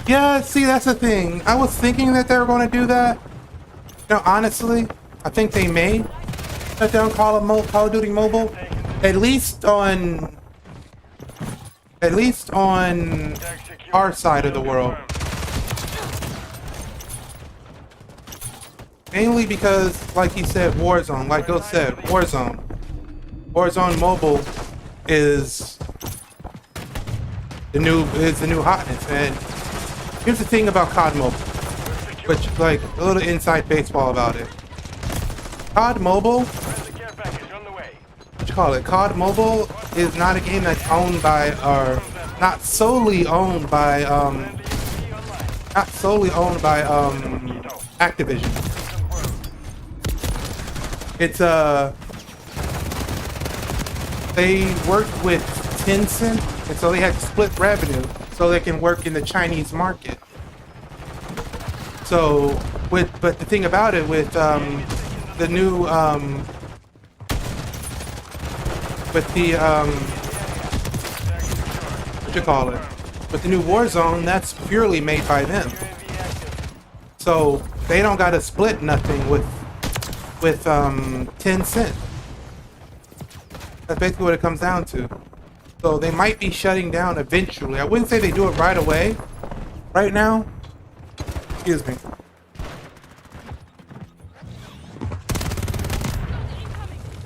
Yeah, see, that's the thing. I was thinking that they were going to do that. No, honestly, I think they may shut down Call of Duty Mobile, at least on our side of the world. Mainly because, like he said, Warzone. Like Ghost said, Warzone. Warzone Mobile is the new hotness. And here's the thing about COD Mobile, which like a little inside baseball about it. COD Mobile, what you call it? COD Mobile is not a game that's owned by, or not solely owned by, Activision. It's they worked with Tencent, and so they had to split revenue so they can work in the Chinese market. So but the thing about it with the new with the what you call it? With the new Warzone, that's purely made by them. So they don't gotta split nothing with Tencent. That's basically what it comes down to. So they might be shutting down eventually. I wouldn't say they do it right away. Right now. Excuse me.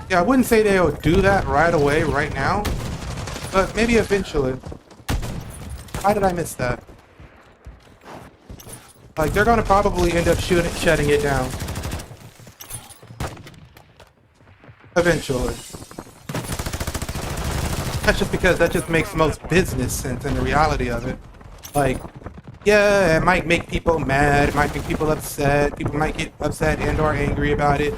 Yeah, I wouldn't say they'll do that right away, right now. But maybe eventually. Why did I miss that? Like, they're gonna probably end up shutting it down. Eventually. That's just because that just makes most business sense in the reality of it. Like, yeah, it might make people mad, it might make people upset, people might get upset and or angry about it.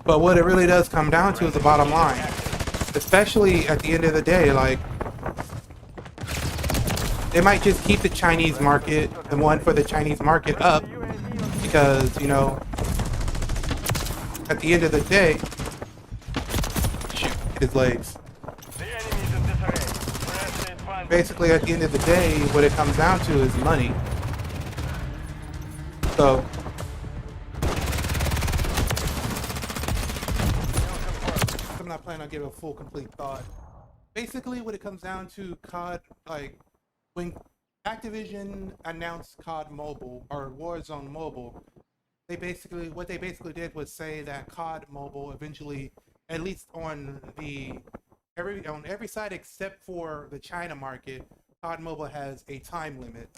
But what it really does come down to is the bottom line. Especially at the end of the day, like, they might just keep the Chinese market, the one for the Chinese market up, because, you know, at the end of the day, shoot, his legs. Basically, at the end of the day, what it comes down to is money. So, I'm not planning on giving a full, complete thought. Basically, what it comes down to, COD, like, when Activision announced COD Mobile, or Warzone Mobile, what they basically did was say that COD Mobile eventually, at least on every side except for the China market, COD Mobile has a time limit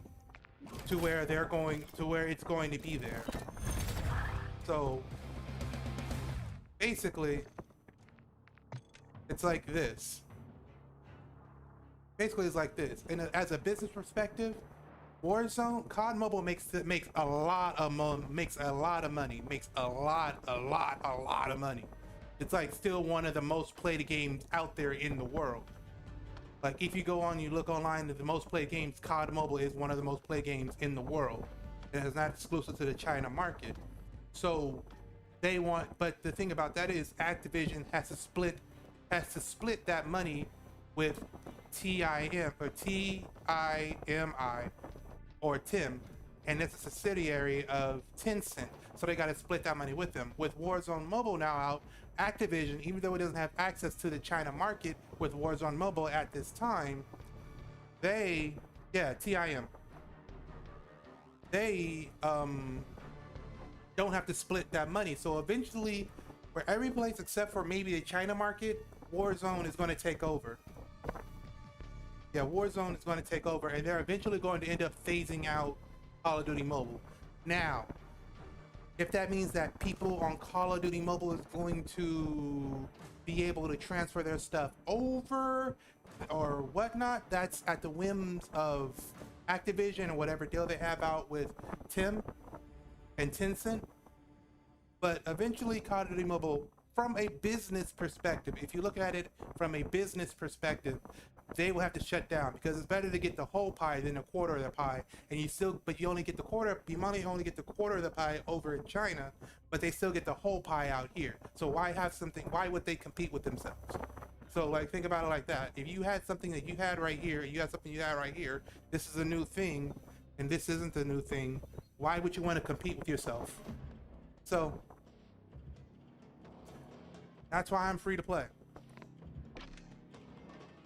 to where it's going to be there. So basically, it's like this. Basically, it's like this. And as a business perspective, Warzone, COD Mobile makes a lot of money, makes a lot of money. It's like still one of the most played games out there in the world. Like if you go on, you look online at the most played games, COD Mobile is one of the most played games in the world. And it's not exclusive to the China market. So they want, but the thing about that is Activision has to split that money with TIM or TIM, and it's a subsidiary of Tencent. So they got to split that money with them. With Warzone Mobile now out, Activision, even though it doesn't have access to the China market with Warzone Mobile at this time, TIM, they don't have to split that money. So eventually, for every place except for maybe the China market, Warzone is going to take over. Yeah, Warzone is going to take over, and they're eventually going to end up phasing out Call of Duty Mobile. Now, if that means that people on Call of Duty Mobile is going to be able to transfer their stuff over or whatnot, that's at the whims of Activision or whatever deal they have out with Tim and Tencent. But eventually, Call of Duty Mobile, from a business perspective, if you look at it from a business perspective, they will have to shut down because it's better to get the whole pie than a quarter of the pie. And you only get the quarter. You might only get the quarter of the pie over in China, but they still get the whole pie out here. So why have something? Why would they compete with themselves? So like think about it like that. If you had something that you had right here, you had something you had right here. This is a new thing. and this isn't the new thing, why would you want to compete with yourself? So that's why I'm free to play.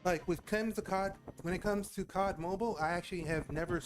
Like when it comes to COD Mobile, I actually have never